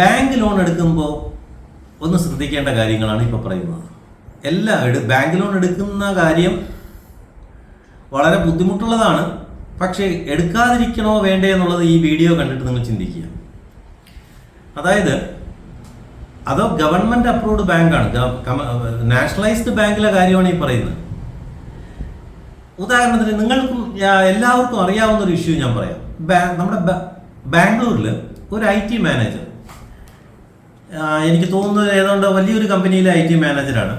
Bank loan എടുക്കുമ്പോൾ ഒന്ന് ശ്രദ്ധിക്കേണ്ട കാര്യങ്ങളാണ് ഇപ്പോൾ പറയുന്നത്. ബാങ്ക് ലോൺ എടുക്കുന്ന കാര്യം വളരെ ബുദ്ധിമുട്ടുള്ളതാണ്. പക്ഷേ എടുക്കാതിരിക്കണോ വേണ്ടേ എന്നുള്ളത് ഈ വീഡിയോ കണ്ടിട്ട് നിങ്ങൾ ചിന്തിക്കുക. അതായത് അതോ ഗവൺമെൻറ് അപ്രൂവ്ഡ് ബാങ്കാണ്, നാഷണലൈസ്ഡ് ബാങ്കിലെ കാര്യമാണ് ഈ പറയുന്നത്. ഉദാഹരണത്തിന് നിങ്ങൾക്കും എല്ലാവർക്കും അറിയാവുന്ന ഒരു ഇഷ്യൂ ഞാൻ പറയാം. നമ്മുടെ ബാംഗ്ലൂരിൽ ഒരു IT മാനേജർ, എനിക്ക് തോന്നുന്നത് ഏതാണ്ട് വലിയൊരു കമ്പനിയിലെ IT മാനേജറാണ്.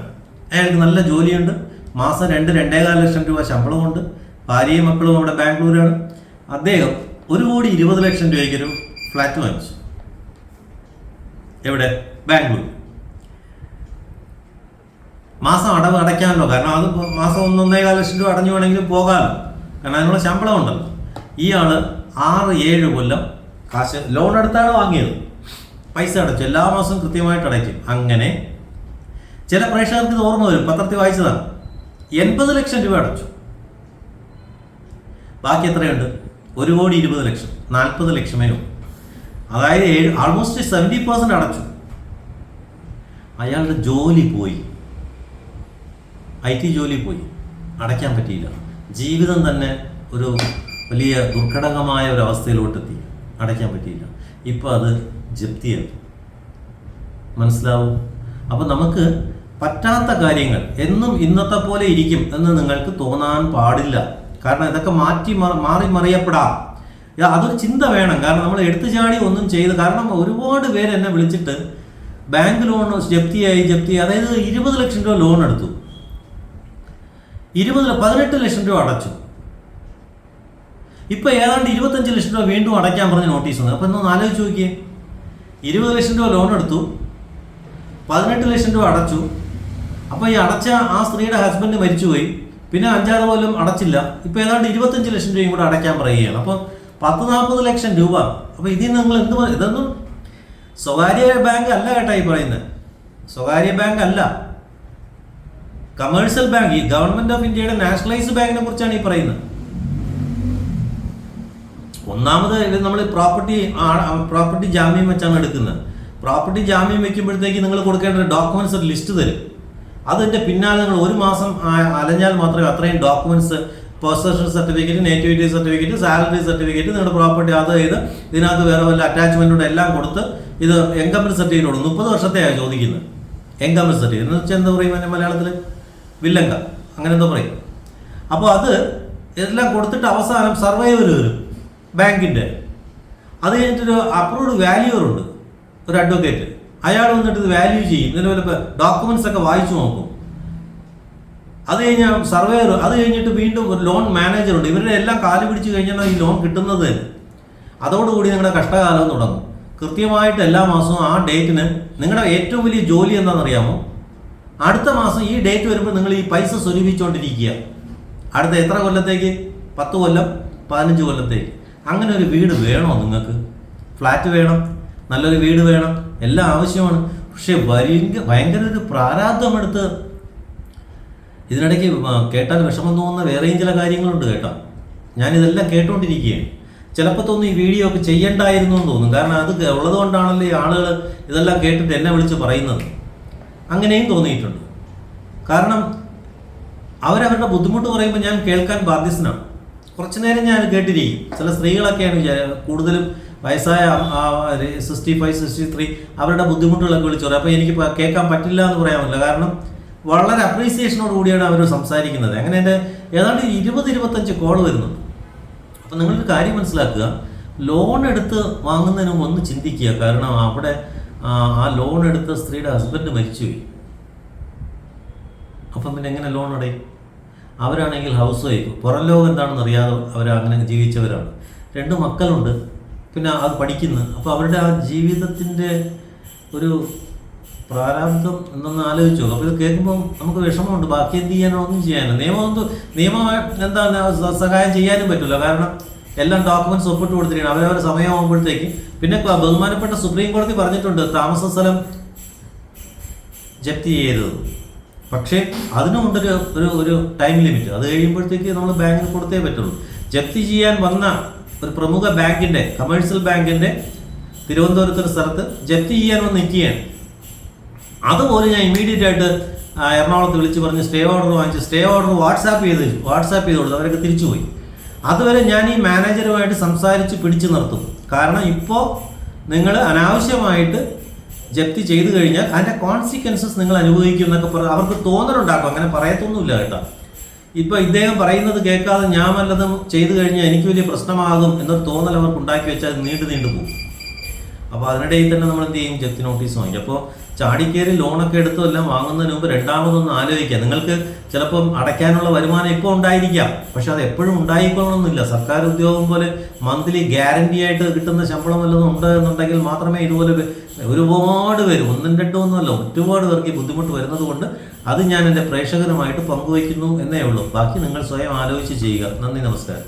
അയാൾക്ക് നല്ല ജോലിയുണ്ട്, മാസം 2-2.25 ലക്ഷം രൂപ ശമ്പളമുണ്ട്, ഭാര്യയും മക്കളും അവിടെ ബാംഗ്ലൂരാണ്. അദ്ദേഹം 1,20 ലക്ഷം രൂപയ്ക്കൊരു ഫ്ലാറ്റ് വാങ്ങിച്ചു. എവിടെ? ബാംഗ്ലൂർ. മാസം അടവ് അടയ്ക്കാമല്ലോ, കാരണം അത് മാസം 1-1.25 ലക്ഷം രൂപ അടഞ്ഞു വേണമെങ്കിലും പോകാമല്ലോ, കാരണം അതിനുള്ള ശമ്പളം ഉണ്ടല്ലോ. ഇയാൾ 6-7 കൊല്ലം കാശ് ലോൺ എടുത്താണ് വാങ്ങിയത്, പൈസ അടച്ചു, എല്ലാ മാസവും കൃത്യമായിട്ട് അടയ്ക്കും. അങ്ങനെ ചില പ്രേക്ഷകർക്ക് ഇത് ഓർമ്മ വരും, പത്രത്തിൽ വായിച്ചതാണ്. 80 ലക്ഷം രൂപ അടച്ചു. ബാക്കി എത്രയുണ്ട്? 1,20 ലക്ഷം, 40 ലക്ഷമേ ഉള്ളൂ. അതായത് ആൾമോസ്റ്റ് 70% അടച്ചു. അയാളുടെ ജോലി പോയി, IT ജോലി പോയി, അടയ്ക്കാൻ പറ്റിയില്ല. ജീവിതം തന്നെ ഒരു വലിയ ദുർഘടകമായ ഒരു അവസ്ഥയിലോട്ടെത്തി, അടയ്ക്കാൻ പറ്റിയില്ല. ഇപ്പോൾ അത് ജപ്തിയായി. മനസ്സിലാവും? അപ്പം നമുക്ക് പറ്റാത്ത കാര്യങ്ങൾ എന്നും ഇന്നത്തെ പോലെ ഇരിക്കും എന്ന് നിങ്ങൾക്ക് തോന്നാൻ പാടില്ല. കാരണം ഇതൊക്കെ മാറി മറിയപ്പെടാം. അതൊരു ചിന്ത വേണം. കാരണം നമ്മൾ എടുത്തുചാടി ഒന്നും ചെയ്ത്, കാരണം ഒരുപാട് പേര് എന്നെ വിളിച്ചിട്ട് ബാങ്ക് ലോൺ ജപ്തിയായി, അതായത് 20 ലക്ഷം രൂപ ലോൺ എടുത്തു, 18 ലക്ഷം രൂപ അടച്ചു. ഇപ്പം ഏതാണ്ട് 25 ലക്ഷം രൂപ വീണ്ടും അടയ്ക്കാൻ പറഞ്ഞ് നോട്ടീസ് വന്നു. അപ്പം എന്നൊന്ന് ആലോചിച്ച് നോക്കിയേ, 20 ലക്ഷം രൂപ ലോൺ എടുത്തു, 18 ലക്ഷം രൂപ അടച്ചു. അപ്പോൾ ഈ അടച്ച ആ സ്ത്രീയുടെ ഹസ്ബൻഡ് മരിച്ചുപോയി, പിന്നെ 5-6 കൊല്ലം അടച്ചില്ല. ഇപ്പോൾ ഏതാണ്ട് 25 ലക്ഷം രൂപയും കൂടെ അടയ്ക്കാൻ പറയുകയാണ്. അപ്പോൾ 10-40 ലക്ഷം രൂപ. അപ്പോൾ ഇതിൽ നിങ്ങൾ ഇതൊന്നും സ്വകാര്യ ബാങ്ക് അല്ല കേട്ടോ ഈ പറയുന്നത്, സ്വകാര്യ ബാങ്ക് അല്ല, കമേഴ്ഷ്യൽ ബാങ്ക്, ഈ ഗവൺമെന്റ് ഓഫ് ഇന്ത്യയുടെ നാഷണലൈസ്ഡ് ബാങ്കിനെ കുറിച്ചാണ് ഈ പറയുന്നത്. ഒന്നാമത് ഇത് നമ്മൾ പ്രോപ്പർട്ടി ജാമ്യം വെച്ചാണ് എടുക്കുന്നത്. പ്രോപ്പർട്ടി ജാമ്യം വെക്കുമ്പോഴത്തേക്ക് നിങ്ങൾ കൊടുക്കേണ്ട ഡോക്യുമെന്റ്സ് ഒരു ലിസ്റ്റ് തരും. അതിൻ്റെ പിന്നാലെ നിങ്ങൾ 1 മാസം അലഞ്ഞാൽ മാത്രമേ അത്രയും documents, possession certificate, nativity certificate, salary certificate, നിങ്ങളുടെ പ്രോപ്പർട്ടി അത് ഇതിനകത്ത് വേറെ വല്ല അറ്റാച്ച്മെന്റോടെ എല്ലാം കൊടുത്ത് ഇത് എൻകംപ്മെന്റ് സർട്ടിഫിക്കറ്റ് 30 വർഷത്തെയാണ് ചോദിക്കുന്നത്. എൻകംപ്മെന്റ് സർട്ടിഫിക്കറ്റ് എന്ന് വെച്ചാൽ എന്താ പറയും മലയാളത്തിൽ? വില്ലങ്ക, അങ്ങനെ എന്തോ പറയും. അപ്പോൾ അത് എല്ലാം കൊടുത്തിട്ട് അവസാനം സർവൈവർ വരും ബാങ്കിൻ്റെ. അത് കഴിഞ്ഞിട്ടൊരു അപ്രൂവ്ഡ് വാല്യൂവറുണ്ട്, ഒരു അഡ്വക്കേറ്റ്. അയാൾ വന്നിട്ട് ഇത് വാല്യൂ ചെയ്യും, ഇതിൻ്റെ ഡോക്യുമെന്റ്സ് ഒക്കെ വായിച്ചു നോക്കും. അത് കഴിഞ്ഞാൽ സർവേയർ, അത് കഴിഞ്ഞിട്ട് വീണ്ടും ഒരു ലോൺ മാനേജറുണ്ട്. ഇവരുടെ എല്ലാം കാല് പിടിച്ച് കഴിഞ്ഞാൽ ഈ ലോൺ കിട്ടുന്നത് തന്നെ. അതോടുകൂടി നിങ്ങളുടെ കഷ്ടകാലം തുടങ്ങും. കൃത്യമായിട്ട് എല്ലാ മാസവും ആ ഡേറ്റിന് നിങ്ങളുടെ ഏറ്റവും വലിയ ജോലി എന്താണെന്നറിയാമോ? അടുത്ത മാസം ഈ ഡേറ്റ് വരുമ്പോൾ നിങ്ങൾ ഈ പൈസ സ്വരൂപിച്ചുകൊണ്ടിരിക്കുക. അടുത്ത എത്ര കൊല്ലത്തേക്ക്? 10 കൊല്ലം, 15 കൊല്ലത്തേക്ക്. അങ്ങനെ ഒരു വീട് വേണോ നിങ്ങൾക്ക്? ഫ്ലാറ്റ് വേണം, നല്ലൊരു വീട് വേണം, എല്ലാം ആവശ്യമാണ്. പക്ഷെ ഭയങ്കര ഒരു പ്രാരാബ്ധമെടുത്ത് ഇതിനിടയ്ക്ക് കേട്ടാൽ വിഷമം തോന്നുന്ന വേറെയും ചില കാര്യങ്ങളുണ്ട് കേട്ടോ. ഞാനിതെല്ലാം കേട്ടുകൊണ്ടിരിക്കുകയാണ്. ചിലപ്പോൾ തോന്നും ഈ വീഡിയോ ഒക്കെ ചെയ്യണ്ടായിരുന്നു എന്ന് തോന്നും. കാരണം അത് ഉള്ളത് കൊണ്ടാണല്ലോ ഈ ആളുകൾ ഇതെല്ലാം കേട്ടിട്ട് എന്നെ വിളിച്ച് പറയുന്നത്. അങ്ങനെയും തോന്നിയിട്ടുണ്ട്. കാരണം അവരവരുടെ ബുദ്ധിമുട്ട് പറയുമ്പോൾ ഞാൻ കേൾക്കാൻ ബാധ്യസ്ഥനാണ്. കുറച്ചു നേരം ഞാൻ കേട്ടിരിക്കും. ചില സ്ത്രീകളൊക്കെയാണ് കൂടുതലും വയസ്സായ 65, 63 അവരുടെ ബുദ്ധിമുട്ടുകളൊക്കെ വിളിച്ചു പറയും. അപ്പോൾ എനിക്ക് കേൾക്കാൻ പറ്റില്ല എന്ന് പറയാൻ പറ്റില്ല. കാരണം വളരെ അപ്രീസിയേഷനോട് കൂടിയാണ് അവർ സംസാരിക്കുന്നത്. അങ്ങനെ എൻ്റെ ഏതാണ്ട് 20-25 കോൾ വരുന്നുണ്ട്. അപ്പം നിങ്ങളൊരു കാര്യം മനസ്സിലാക്കുക, ലോൺ എടുത്ത് വാങ്ങുന്നതിന് മുമ്പ് ഒന്ന് ചിന്തിക്കുക. കാരണം അവിടെ ആ ലോൺ എടുത്ത സ്ത്രീയുടെ ഹസ്ബൻഡ് മരിച്ചുപോയി. അപ്പം പിന്നെ എങ്ങനെ ലോൺ അടയും? അവരാണെങ്കിൽ ഹൗസ് വൈഫ്, പുറം ലോകം എന്താണെന്ന് അറിയാതെ അവരങ്ങനെ ജീവിച്ചവരാണ്. 2 മക്കളുണ്ട്, പിന്നെ അത് പഠിക്കുന്നു. അപ്പോൾ അവരുടെ ആ ജീവിതത്തിൻ്റെ ഒരു പ്രാരാബ്ധം എന്നൊന്ന് ആലോചിച്ചു. അപ്പോൾ ഇത് കേൾക്കുമ്പോൾ നമുക്ക് വിഷമമുണ്ട്. ബാക്കി എന്ത് ചെയ്യാനോ ഒന്നും ചെയ്യാനോ നിയമം എന്താ സഹായം ചെയ്യാനും പറ്റില്ല. കാരണം എല്ലാം ഡോക്യുമെന്റ്സ് ഒപ്പിട്ട് കൊടുത്തിരിക്കണം. അവരവരുടെ സമയമാകുമ്പോഴത്തേക്ക്. പിന്നെ ബഹുമാനപ്പെട്ട സുപ്രീം കോടതി പറഞ്ഞിട്ടുണ്ട് താമസ സ്ഥലം ജപ്തി ചെയ്യരുത്. പക്ഷേ അതിനുമുണ്ടൊരു ഒരു ടൈം ലിമിറ്റ്. അത് കഴിയുമ്പോഴത്തേക്ക് നമ്മൾ ബാങ്കിന് കൊടുത്തേ പറ്റുള്ളൂ. ജപ്തി ചെയ്യാൻ വന്ന ഒരു പ്രമുഖ ബാങ്കിൻ്റെ, കമേഴ്ഷ്യൽ ബാങ്കിൻ്റെ തിരുവനന്തപുരത്തൊരു സ്ഥലത്ത് ജപ്തി ചെയ്യാൻ വന്ന് നിൽക്കുകയാണ്. അതുപോലെ ഞാൻ ഇമ്മീഡിയറ്റ് ആയിട്ട് എറണാകുളത്ത് വിളിച്ച് പറഞ്ഞ് സ്റ്റേ ഓർഡർ വാങ്ങിച്ച് സ്റ്റേ ഓർഡർ വാട്സാപ്പ് ചെയ്ത് കൊടുത്തു. അവരൊക്കെ തിരിച്ചുപോയി. അതുവരെ ഞാൻ ഈ മാനേജറുമായിട്ട് സംസാരിച്ച് പിടിച്ചു നിർത്തും. കാരണം ഇപ്പോൾ നിങ്ങൾ അനാവശ്യമായിട്ട് ജപ്തി ചെയ്തു കഴിഞ്ഞാൽ അതിൻ്റെ കോൺസിക്വൻസസ് നിങ്ങൾ അനുഭവിക്കും എന്നൊക്കെ അവർക്ക് തോന്നലുണ്ടാക്കും. അങ്ങനെ പറയത്തൊന്നുമില്ല കേട്ടോ. ഇപ്പോൾ ഇദ്ദേഹം പറയുന്നത് കേൾക്കാതെ ഞാൻ വല്ലതും ചെയ്തു കഴിഞ്ഞാൽ എനിക്ക് വലിയ പ്രശ്നമാകും എന്നൊരു തോന്നൽ അവർക്ക് ഉണ്ടാക്കി വെച്ചാൽ നീണ്ടു പോകും. അപ്പോൾ അതിനിടയിൽ തന്നെ നമ്മൾ എന്ത് ചെയ്യും? ജപ്തി നോട്ടീസ് വാങ്ങിക്കും. അപ്പോൾ ചാടിക്കേറി ലോണൊക്കെ എടുത്തതെല്ലാം വാങ്ങുന്നതിന് മുമ്പ് രണ്ടാമതൊന്ന് ആലോചിക്കുക. നിങ്ങൾക്ക് ചിലപ്പം അടയ്ക്കാനുള്ള വരുമാനം ഇപ്പോൾ ഉണ്ടായിരിക്കാം, പക്ഷെ അത് എപ്പോഴും ഉണ്ടായിക്കൊള്ളണമെന്നില്ല. സർക്കാർ ഉദ്യോഗം പോലെ മന്ത്ലി ഗ്യാരണ്ടി ആയിട്ട് കിട്ടുന്ന ശമ്പളം വല്ലതും ഉണ്ട് എന്നുണ്ടെങ്കിൽ മാത്രമേ ഇതുപോലെ ഒരുപാട് പേര്, ഒന്നും രണ്ടും ഒന്നുമല്ല, ഒരുപാട് പേർക്ക് ബുദ്ധിമുട്ട് വരുന്നത് കൊണ്ട് അത് ഞാൻ എൻ്റെ പ്രേക്ഷകരുമായിട്ട് പങ്കുവയ്ക്കുന്നു എന്നേ ഉള്ളൂ. ബാക്കി നിങ്ങൾ സ്വയം ആലോചിച്ച് ചെയ്യുക. നന്ദി, നമസ്കാരം.